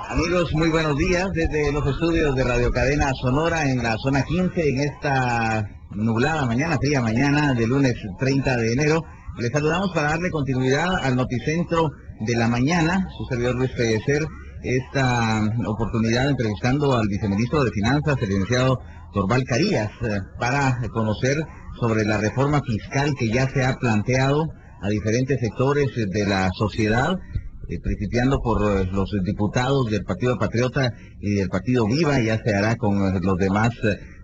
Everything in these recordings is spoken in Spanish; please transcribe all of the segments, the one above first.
Amigos, muy buenos días desde los estudios de Radio Cadena Sonora en la zona 15 en esta nublada mañana, fría mañana de lunes 30 de enero. Les saludamos para darle continuidad al noticentro de la mañana. Su servidor Luis Pellecer, esta oportunidad entrevistando al viceministro de Finanzas, el licenciado Torval Carías, para conocer sobre la reforma fiscal que ya se ha planteado a diferentes sectores de la sociedad, principiando por los diputados del Partido Patriota y del Partido Viva. Ya se hará con los demás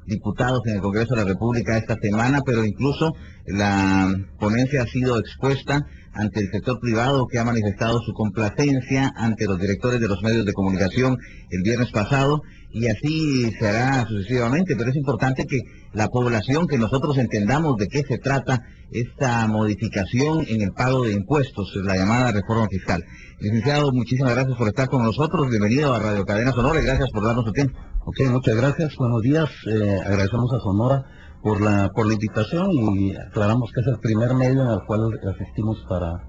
diputados en el Congreso de la República esta semana, pero incluso la ponencia ha sido expuesta ante el sector privado, que ha manifestado su complacencia ante los directores de los medios de comunicación el viernes pasado, y así se hará sucesivamente. Pero es importante que la población, que nosotros entendamos de qué se trata esta modificación en el pago de impuestos, la llamada reforma fiscal. Licenciado, muchísimas gracias por estar con nosotros. Bienvenido a Radio Cadena Sonora y gracias por darnos su tiempo. Ok, muchas gracias. Buenos días. Agradecemos a Sonora por la invitación, y aclaramos que es el primer medio en el cual asistimos para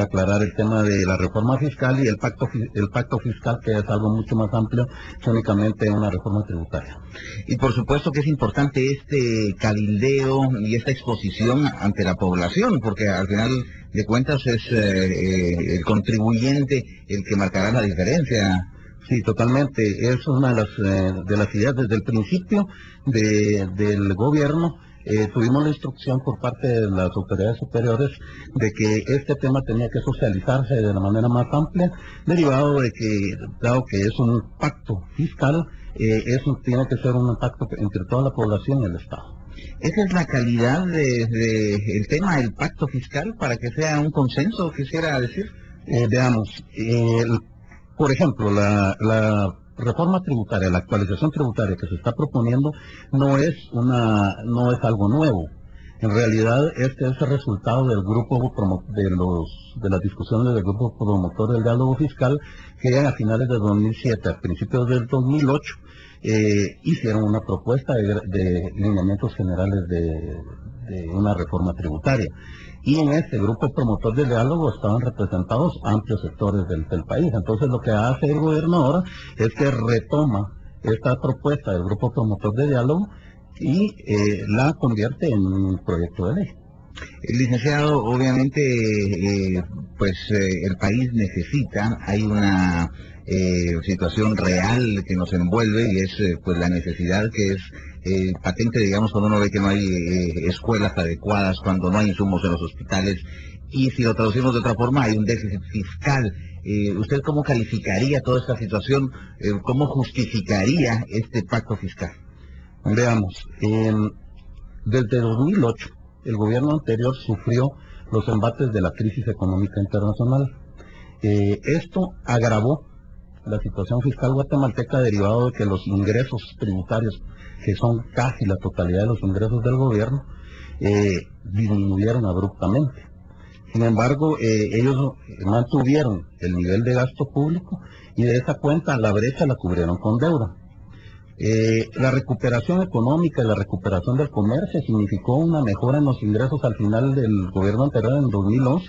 aclarar el tema de la reforma fiscal y el pacto fiscal, que es algo mucho más amplio que únicamente una reforma tributaria. Y por supuesto que es importante este cabildeo y esta exposición ante la población, porque al final de cuentas es el contribuyente el que marcará la diferencia. Sí, totalmente. Es una de las ideas desde el principio del gobierno. Tuvimos la instrucción por parte de las autoridades superiores de que este tema tenía que socializarse de la manera más amplia, derivado de que, dado que es un pacto fiscal, tiene que ser un pacto entre toda la población y el Estado. ¿Esa es la calidad del tema del pacto fiscal para que sea un consenso, quisiera decir? Veamos, por ejemplo, la reforma tributaria, la actualización tributaria que se está proponiendo no es algo nuevo. En realidad, este es el resultado del grupo de las discusiones del grupo promotor del diálogo fiscal, que a finales de 2007, a principios del 2008, hicieron una propuesta de lineamientos generales de una reforma tributaria. Y en este grupo promotor del diálogo estaban representados amplios sectores del país. Entonces, lo que hace el gobierno ahora es que retoma esta propuesta del grupo promotor de diálogo y la convierte en un proyecto de ley. Licenciado, obviamente, el país necesita, hay una situación real que nos envuelve, y es pues la necesidad que es patente, digamos, cuando uno ve que no hay escuelas adecuadas, cuando no hay insumos en los hospitales, y si lo traducimos de otra forma, hay un déficit fiscal. ¿Usted cómo calificaría toda esta situación? ¿Cómo justificaría este pacto fiscal? Veamos, desde 2008, el gobierno anterior sufrió los embates de la crisis económica internacional. Esto agravó la situación fiscal guatemalteca, derivado de que los ingresos tributarios, que son casi la totalidad de los ingresos del gobierno, disminuyeron abruptamente. Sin embargo, ellos mantuvieron el nivel de gasto público, y de esa cuenta la brecha la cubrieron con deuda. La recuperación económica y la recuperación del comercio significó una mejora en los ingresos al final del gobierno anterior, en 2011.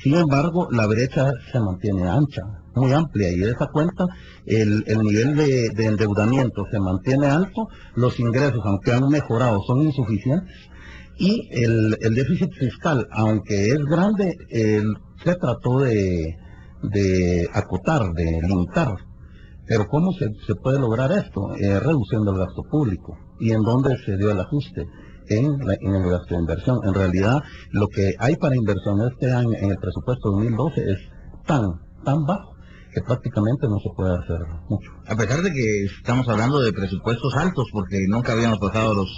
Sin embargo, la brecha se mantiene ancha, muy amplia, y de esa cuenta el nivel de endeudamiento se mantiene alto, los ingresos, aunque han mejorado, son insuficientes, y el déficit fiscal, aunque es grande, se trató de acotar, de limitar. Pero ¿cómo se puede lograr esto? Reduciendo el gasto público. ¿Y en dónde se dio el ajuste? En el gasto de inversión. En realidad, lo que hay para inversión este año en el presupuesto 2012 es tan bajo que prácticamente no se puede hacer mucho. A pesar de que estamos hablando de presupuestos altos, porque nunca habíamos pasado los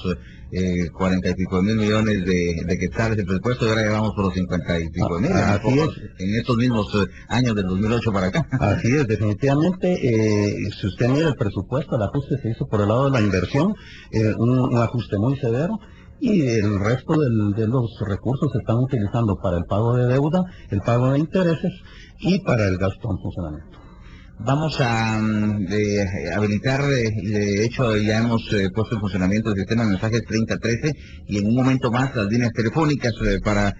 40 y pico mil millones de quetzales de presupuesto, y ahora llevamos por los 50 y pico mil, en estos mismos años del 2008 para acá. Así es, definitivamente, si usted mira el presupuesto, el ajuste se hizo por el lado de la inversión, un ajuste muy severo, y el resto de los recursos se están utilizando para el pago de deuda, el pago de intereses y para el gasto en funcionamiento. Vamos a habilitar, de hecho ya hemos puesto en funcionamiento el sistema de mensajes 3013 y en un momento más las líneas telefónicas para,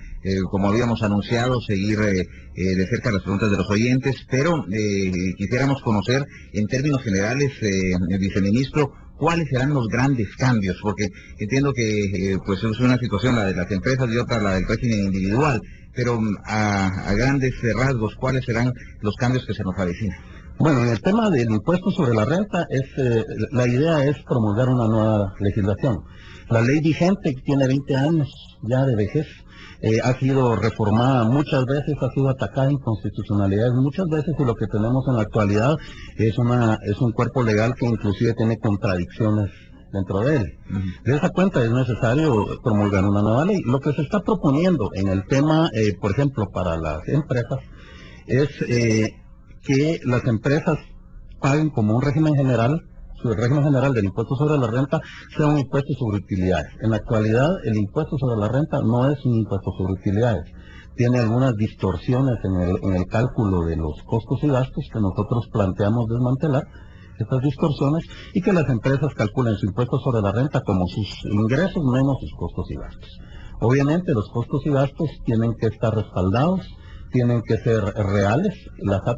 como habíamos anunciado, seguir de cerca las preguntas de los oyentes, pero quisiéramos conocer en términos generales, viceministro, cuáles serán los grandes cambios, porque entiendo que pues es una situación la de las empresas y otra la del régimen individual, pero a grandes rasgos, ¿cuáles serán los cambios que se nos avecinan? Bueno, en el tema del impuesto sobre la renta, la idea es promulgar una nueva legislación. La ley vigente tiene 20 años ya de vejez, ha sido reformada muchas veces, ha sido atacada en inconstitucionalidades muchas veces, y lo que tenemos en la actualidad es un cuerpo legal que inclusive tiene contradicciones dentro de él. De esa cuenta es necesario promulgar una nueva ley. Lo que se está proponiendo en el tema, por ejemplo, para las empresas, es que las empresas paguen como un régimen general, el régimen general del impuesto sobre la renta sea un impuesto sobre utilidades. En la actualidad, el impuesto sobre la renta no es un impuesto sobre utilidades. Tiene algunas distorsiones en el cálculo de los costos y gastos que nosotros planteamos desmantelar, estas distorsiones, y que las empresas calculen su impuesto sobre la renta como sus ingresos menos sus costos y gastos. Obviamente los costos y gastos tienen que estar respaldados, tienen que ser reales. La SAT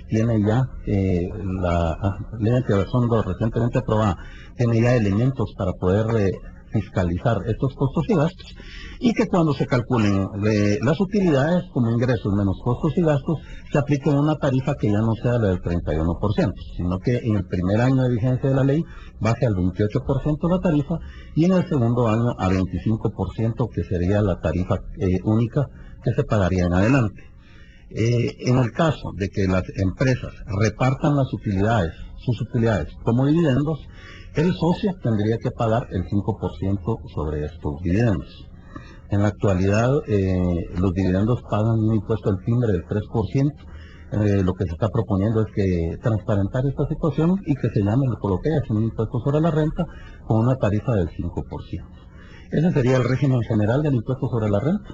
tiene ya, la ley de antievasión recientemente aprobada, tiene ya elementos para poder fiscalizar estos costos y gastos, y que cuando se calculen las utilidades como ingresos menos costos y gastos, se aplique una tarifa que ya no sea la del 31%, sino que en el primer año de vigencia de la ley baje al 28% la tarifa, y en el segundo año a 25%, que sería la tarifa única que se pagaría en adelante. En el caso de que las empresas repartan sus utilidades como dividendos, el socio tendría que pagar el 5% sobre estos dividendos. En la actualidad, los dividendos pagan un impuesto al timbre del 3%. Lo que se está proponiendo es que transparentar esta situación y que se llame, lo que es un impuesto sobre la renta con una tarifa del 5%. Ese sería el régimen general del impuesto sobre la renta.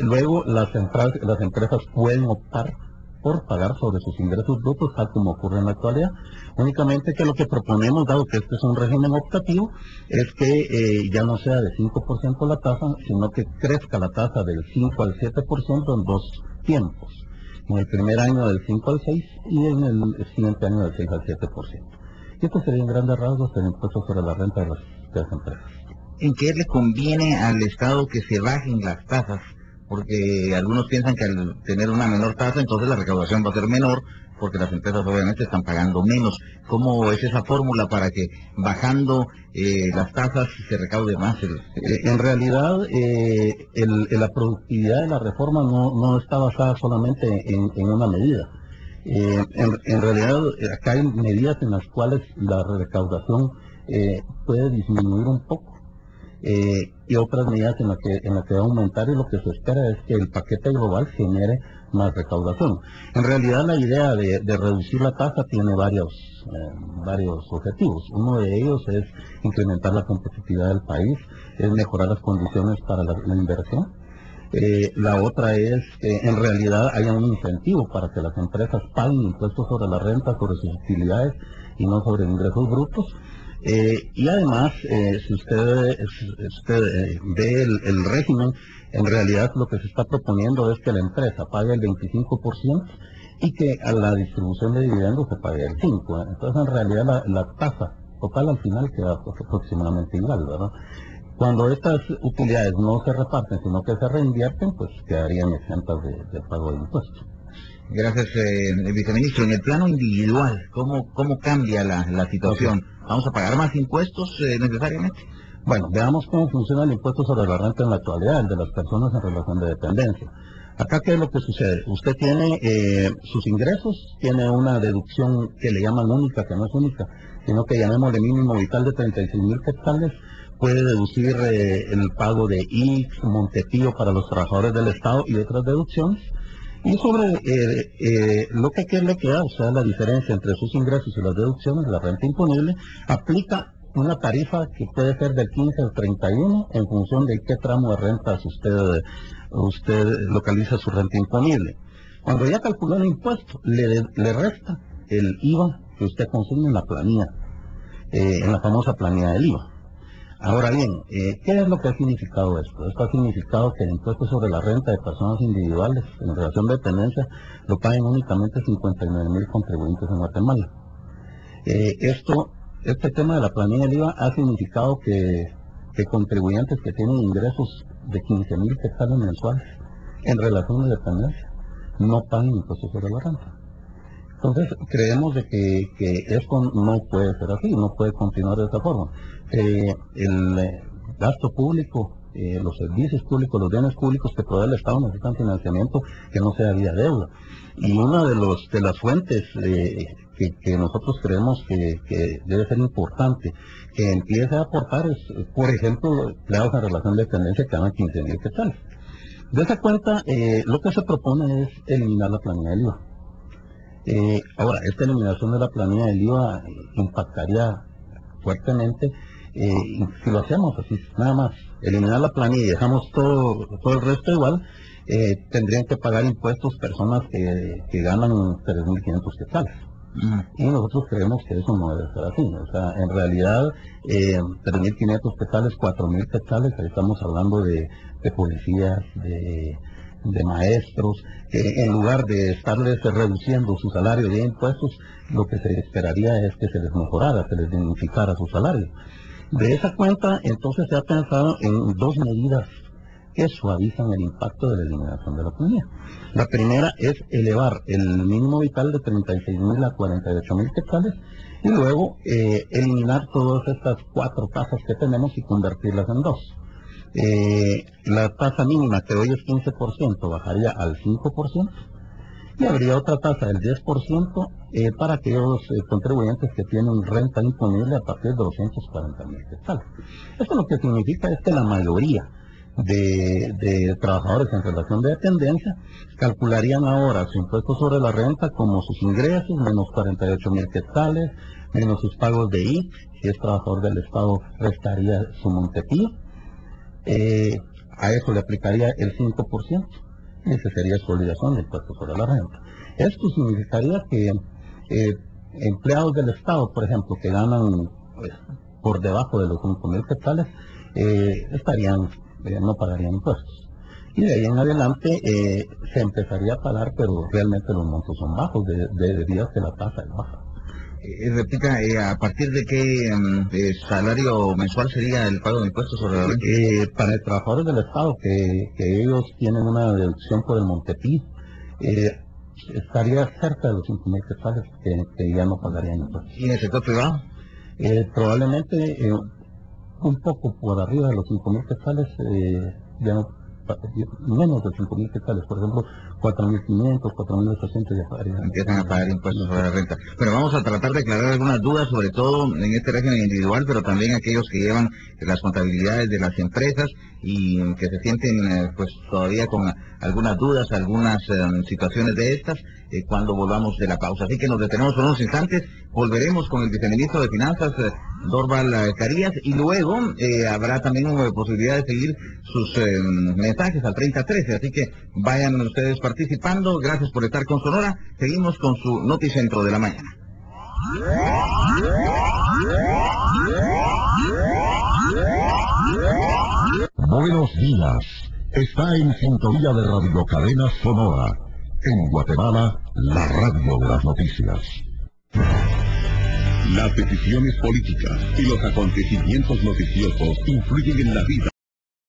Luego, las empresas pueden optar por pagar sobre sus ingresos brutos, tal como ocurre en la actualidad. Únicamente que lo que proponemos, dado que este es un régimen optativo, es que ya no sea de 5% la tasa, sino que crezca la tasa del 5 al 7% en dos tiempos. En el primer año del 5 al 6 y en el siguiente año del 6 al 7%. Y esto sería en grandes rasgos el impuesto sobre la renta de las empresas. ¿En qué le conviene al Estado que se bajen las tasas? Porque algunos piensan que al tener una menor tasa, entonces la recaudación va a ser menor, porque las empresas obviamente están pagando menos. ¿Cómo es esa fórmula para que bajando las tasas se recaude más? En realidad, la productividad de la reforma no está basada solamente en una medida. En realidad, acá hay medidas en las cuales la recaudación puede disminuir un poco. Y otras medidas en las que va a aumentar, y lo que se espera es que el paquete global genere más recaudación. En realidad, la idea de reducir la tasa tiene varios objetivos. Uno de ellos es incrementar la competitividad del país, es mejorar las condiciones para la inversión. La otra es que en realidad haya un incentivo para que las empresas paguen impuestos sobre la renta, sobre sus utilidades y no sobre ingresos brutos. Y además, si usted ve el régimen, en realidad lo que se está proponiendo es que la empresa pague el 25% y que a la distribución de dividendos se pague el 5%. Entonces, en realidad, la tasa total al final queda aproximadamente igual, ¿verdad? Cuando estas utilidades no se reparten, sino que se reinvierten, pues quedarían exentas de pago de impuestos. Gracias, viceministro. En el plano individual, ¿cómo cambia la situación? Okay. ¿Vamos a pagar más impuestos necesariamente? Bueno, veamos cómo funciona el impuesto sobre la renta en la actualidad, el de las personas en relación de dependencia. Acá, ¿qué es lo que sucede? Usted tiene sus ingresos, tiene una deducción que le llaman única, que no es única, sino que llamémosle mínimo vital de 36,000 quetzales, puede deducir el pago de IX, Montetío para los trabajadores del Estado y otras deducciones. Y sobre lo que le queda, o sea, la diferencia entre sus ingresos y las deducciones, la renta imponible, aplica una tarifa que puede ser del 15 al 31 en función de qué tramo de rentas usted localiza su renta imponible. Cuando ya calculó el impuesto, le resta el IVA que usted consume en la planilla, en la famosa planilla del IVA. Ahora bien, ¿qué es lo que ha significado esto? Esto ha significado que el impuesto sobre la renta de personas individuales en relación de dependencia lo paguen únicamente 59,000 contribuyentes en Guatemala. Este tema de la planilla del IVA ha significado que contribuyentes que tienen ingresos de 15,000 quetzales mensuales en relación de dependencia no paguen impuestos sobre la renta. Entonces, creemos de que esto no puede ser así, no puede continuar de esta forma. El gasto público, los servicios públicos, los bienes públicos que provee el Estado necesitan financiamiento que no sea vía deuda. Y una de las fuentes que nosotros creemos que debe ser importante que empiece a aportar es, por ejemplo, empleados en relación de dependencia que ganan 15,000 quetzales. De esa cuenta, lo que se propone es eliminar la planilla del IVA. Ahora, esta eliminación de la planilla del IVA impactaría fuertemente, si lo hacemos así, nada más, eliminar la planilla y dejamos todo el resto igual, tendrían que pagar impuestos personas que ganan 3,500 quetzales. Y nosotros creemos que eso no debe ser así. O sea, en realidad, 3,500 quetzales, 4,000 quetzales, ahí estamos hablando de policías, de maestros, que en lugar de estarles reduciendo su salario de impuestos, lo que se esperaría es que se les mejorara, se les dignificara su salario. De esa cuenta, entonces se ha pensado en dos medidas que suavizan el impacto de la eliminación de la planilla. La primera es elevar el mínimo vital de 36,000 a 48,000 quetzales y luego eliminar todas estas 4 tasas que tenemos y convertirlas en 2. La tasa mínima que hoy es 15% bajaría al 5% y habría otra tasa del 10% para aquellos contribuyentes que tienen renta imponible a partir de 240,000 quetzales. Esto lo que significa es que la mayoría de trabajadores en relación de dependencia calcularían ahora su impuesto sobre la renta como sus ingresos menos 48,000 quetzales, menos sus pagos de IC, si es trabajador del Estado restaría su Montepío. A eso le aplicaría el 5%, y esa sería su obligación de impuesto sobre la renta. Esto significaría que empleados del Estado, por ejemplo, que ganan por debajo de los 5,000 quetzales, no pagarían impuestos. Y de ahí en adelante se empezaría a pagar, pero realmente los montos son bajos, debido a que la tasa es baja. Repita, ¿a partir de qué salario mensual sería el pago de impuestos sobre la renta? Para los trabajadores del Estado, que ellos tienen una deducción por el Montepí, estaría cerca de los 5,000 quetzales que ya no pagarían impuestos. ¿Y en el sector privado? Probablemente un poco por arriba de los 5,000 quetzales, ya no, menos de 5,000 quetzales, por ejemplo, 4,500, 4,800 ya pagarían. Empiezan a pagar impuestos sobre la renta. Pero vamos a tratar de aclarar algunas dudas, sobre todo en este régimen individual, pero también aquellos que llevan las contabilidades de las empresas y que se sienten pues todavía con algunas dudas, algunas situaciones de estas, cuando volvamos de la pausa. Así que nos detenemos por unos instantes, volveremos con el viceministro de Finanzas, Dorval Carías, y luego habrá también posibilidad de seguir sus mensajes al 3013, así que vayan ustedes participando. Gracias por estar con Sonora. Seguimos con su Noticentro de la mañana. Buenos días. Está en sintonía de Radio Cadena Sonora. En Guatemala, la radio de las noticias. Las decisiones políticas y los acontecimientos noticiosos influyen en la vida